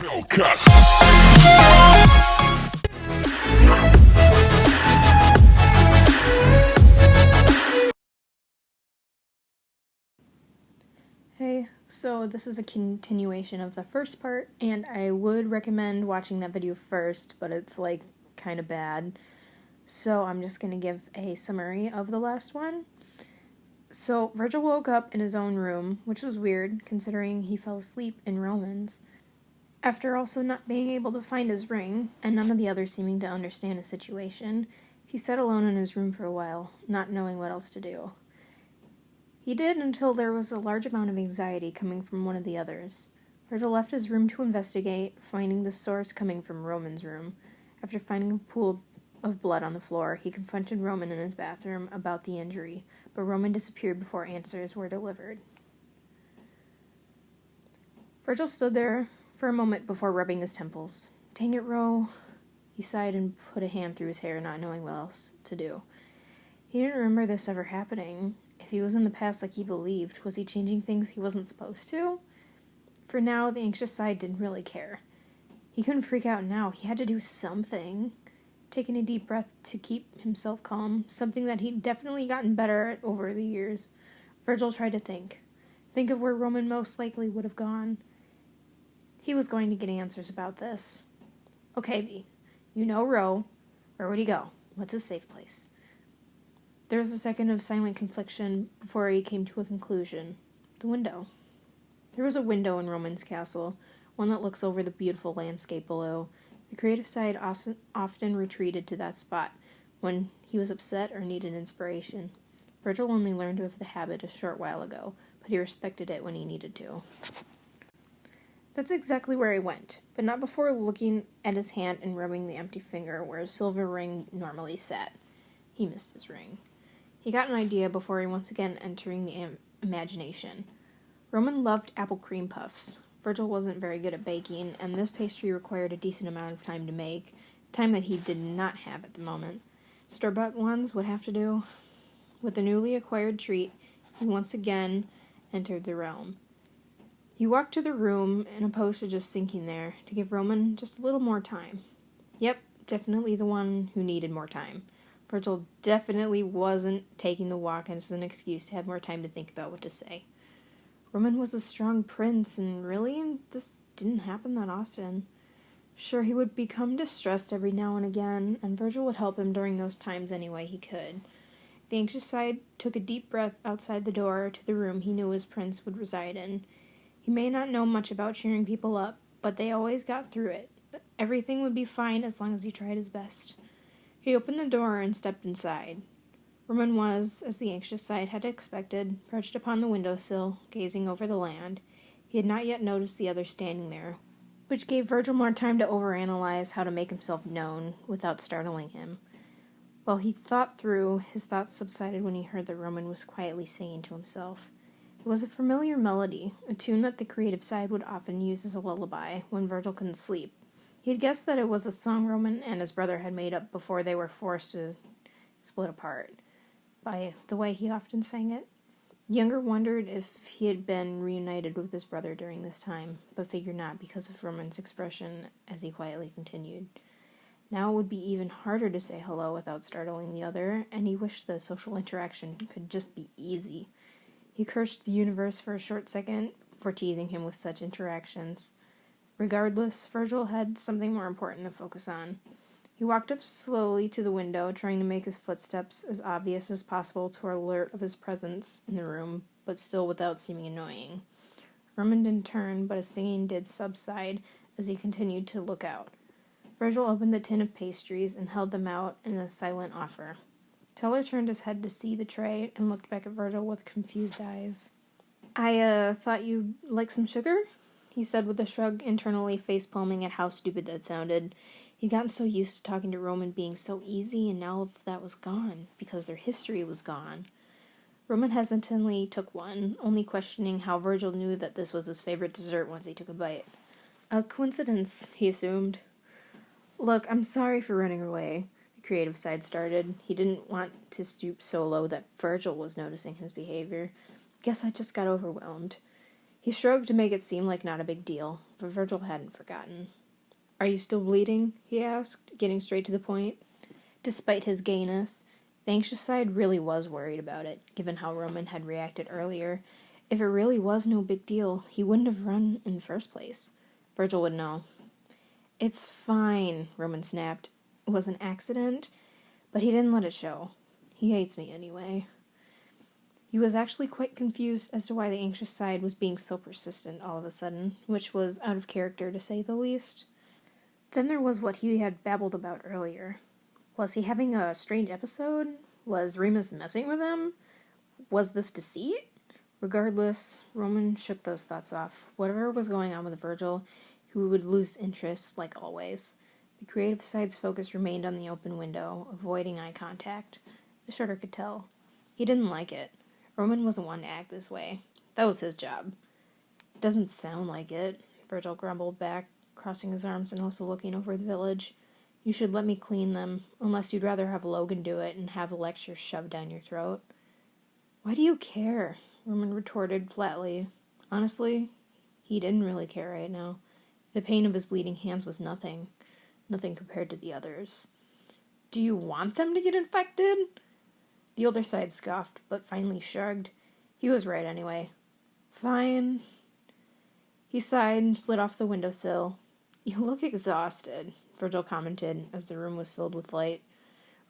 Hey, so this is a continuation of the first part, and I would recommend watching that video first, but it's like kind of bad. So I'm just going to give a summary of the last one. So Virgil woke up in his own room, which was weird considering he fell asleep in Romans. After also not being able to find his ring, and none of the others seeming to understand his situation, he sat alone in his room for a while, not knowing what else to do. He did until there was a large amount of anxiety coming from one of the others. Virgil left his room to investigate, finding the source coming from Roman's room. After finding a pool of blood on the floor, he confronted Roman in his bathroom about the injury, but Roman disappeared before answers were delivered. Virgil stood there for a moment before rubbing his temples. "Dang it, Ro," he sighed and put a hand through his hair, not knowing what else to do. He didn't remember this ever happening. If he was in the past like he believed, was he changing things he wasn't supposed to? For now, the anxious side didn't really care. He couldn't freak out now. He had to do something. Taking a deep breath to keep himself calm, something that he'd definitely gotten better at over the years, Virgil tried to think. Think of where Roman most likely would have gone. He was going to get answers about this. "Okay, V, you know Ro. Where would he go? What's his safe place?" There was a second of silent confliction before he came to a conclusion. The window. There was a window in Roman's castle, one that looks over the beautiful landscape below. The creative side often retreated to that spot when he was upset or needed inspiration. Virgil only learned of the habit a short while ago, but he respected it when he needed to. That's exactly where he went, but not before looking at his hand and rubbing the empty finger where a silver ring normally sat. He missed his ring. He got an idea before he once again entering the imagination. Roman loved apple cream puffs. Virgil wasn't very good at baking, and this pastry required a decent amount of time to make, time that he did not have at the moment. Store-bought ones would have to do. With the newly acquired treat, he once again entered the realm. He walked to the room and opposed to just sinking there, to give Roman just a little more time. Yep, definitely the one who needed more time. Virgil definitely wasn't taking the walk as an excuse to have more time to think about what to say. Roman was a strong prince, and really, this didn't happen that often. Sure, he would become distressed every now and again, and Virgil would help him during those times any way he could. The anxious side took a deep breath outside the door to the room he knew his prince would reside in. He may not know much about cheering people up, but they always got through it. Everything would be fine as long as he tried his best. He opened the door and stepped inside. Roman was, as the anxious side had expected, perched upon the windowsill, gazing over the land. He had not yet noticed the others standing there, which gave Virgil more time to overanalyze how to make himself known without startling him. While he thought through, his thoughts subsided when he heard that Roman was quietly singing to himself. It was a familiar melody, a tune that the creative side would often use as a lullaby when Virgil couldn't sleep. He had guessed that it was a song Roman and his brother had made up before they were forced to split apart, by the way he often sang it. The younger wondered if he had been reunited with his brother during this time, but figured not because of Roman's expression as he quietly continued. Now it would be even harder to say hello without startling the other, and he wished the social interaction could just be easy. He cursed the universe for a short second for teasing him with such interactions. Regardless, Virgil had something more important to focus on. He walked up slowly to the window, trying to make his footsteps as obvious as possible to alert of his presence in the room, but still without seeming annoying. Roman didn't turn, but his singing did subside as he continued to look out. Virgil opened the tin of pastries and held them out in a silent offer. Teller turned his head to see the tray and looked back at Virgil with confused eyes. "I thought you'd like some sugar?" he said with a shrug, internally facepalming at how stupid that sounded. He'd gotten so used to talking to Roman being so easy, and now all of that was gone, because their history was gone. Roman hesitantly took one, only questioning how Virgil knew that this was his favorite dessert once he took a bite. A coincidence, he assumed. "Look, I'm sorry for running away," the creative side started. He didn't want to stoop so low that Virgil was noticing his behavior. "Guess I just got overwhelmed." He shrugged to make it seem like not a big deal. but Virgil hadn't forgotten. "Are you still bleeding?" he asked, getting straight to the point. Despite his gayness, the anxious side really was worried about it, given how Roman had reacted earlier. If it really was no big deal, he wouldn't have run in the first place. Virgil would know. "It's fine," Roman snapped. "It was an accident, but he didn't let it show. He hates me anyway." He was actually quite confused as to why the anxious side was being so persistent all of a sudden, which was out of character to say the least. Then there was what he had babbled about earlier. Was he having a strange episode? Was Remus messing with him? Was this deceit? Regardless, Roman shook those thoughts off. Whatever was going on with Virgil, he would lose interest, like always. The creative side's focus remained on the open window, avoiding eye contact. The shutter could tell. He didn't like it. Roman wasn't one to act this way. That was his job. "Doesn't sound like it," Virgil grumbled back, crossing his arms and also looking over the village. "You should let me clean them, unless you'd rather have Logan do it and have a lecture shoved down your throat." "Why do you care?" Roman retorted flatly. Honestly, he didn't really care right now. The pain of his bleeding hands was nothing compared to the others. "Do you want them to get infected?" The older side scoffed, but finally shrugged. He was right anyway. "Fine." He sighed and slid off the windowsill. "You look exhausted," Virgil commented as the room was filled with light.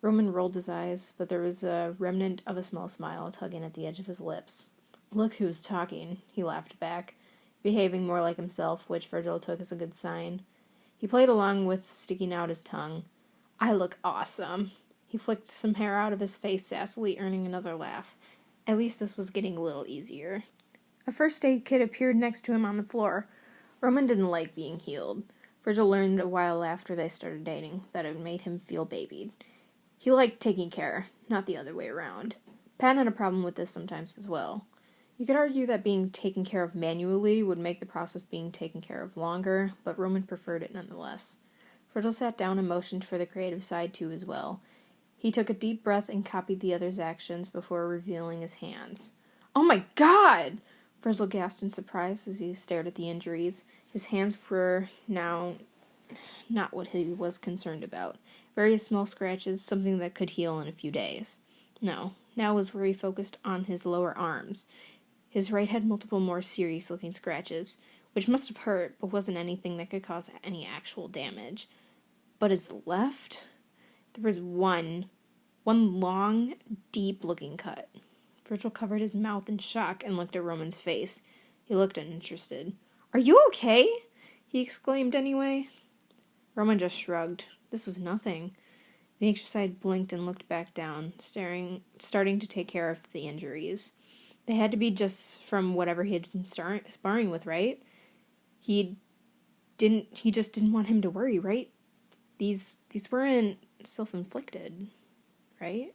Roman rolled his eyes, but there was a remnant of a small smile tugging at the edge of his lips. "Look who's talking," he laughed back, behaving more like himself, which Virgil took as a good sign. He played along with sticking out his tongue. "I look awesome." He flicked some hair out of his face sassily, earning another laugh. At least this was getting a little easier. A first aid kit appeared next to him on the floor. Roman didn't like being healed. Virgil learned a while after they started dating that it made him feel babied. He liked taking care, not the other way around. Pat had a problem with this sometimes as well. You could argue that being taken care of manually would make the process being taken care of longer, but Roman preferred it nonetheless. Virgil sat down and motioned for the creative side to as well. He took a deep breath and copied the other's actions before revealing his hands. "Oh my God!" Virgil gasped in surprise as he stared at the injuries. His hands were now not what he was concerned about. Various small scratches, something that could heal in a few days. No, now was where he focused on his lower arms. His right had multiple more serious-looking scratches, which must have hurt, but wasn't anything that could cause any actual damage. But his left? There was one long, deep-looking cut. Virgil covered his mouth in shock and looked at Roman's face. He looked uninterested. "Are you okay?" he exclaimed anyway. Roman just shrugged. This was nothing. The anxious side blinked and looked back down, starting to take care of the injuries. They had to be just from whatever he had been sparring with, right? He just didn't want him to worry, right? These weren't self-inflicted, right?